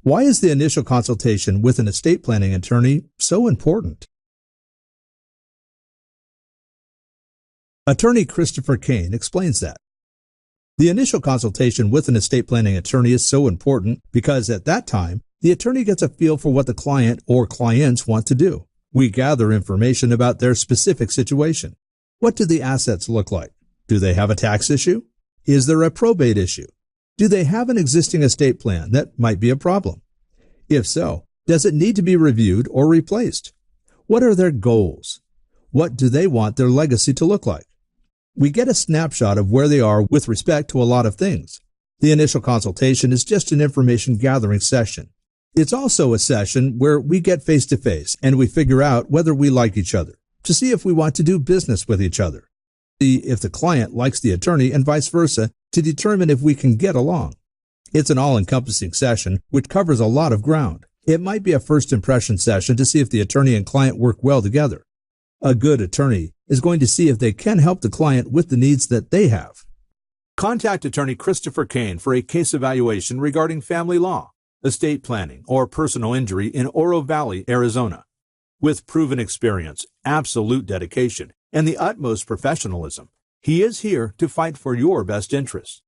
Why is the initial consultation with an estate planning attorney so important? Attorney Christopher Caine explains that. The initial consultation with an estate planning attorney is so important because at that time, the attorney gets a feel for what the client or clients want to do. We gather information about their specific situation. What do the assets look like? Do they have a tax issue? Is there a probate issue? Do they have an existing estate plan that might be a problem? If so, does it need to be reviewed or replaced? What are their goals? What do they want their legacy to look like? We get a snapshot of where they are with respect to a lot of things. The initial consultation is just an information gathering session. It's also a session where we get face-to-face and we figure out whether we like each other, to see if we want to do business with each other, see if the client likes the attorney and vice versa, to determine if we can get along. It's an all-encompassing session which covers a lot of ground. It might be a first impression session to see if the attorney and client work well together. A good attorney is going to see if they can help the client with the needs that they have. Contact attorney Christopher Caine for a case evaluation regarding family law, estate planning, or personal injury in Oro Valley, Arizona. With proven experience, absolute dedication, and the utmost professionalism, he is here to fight for your best interests.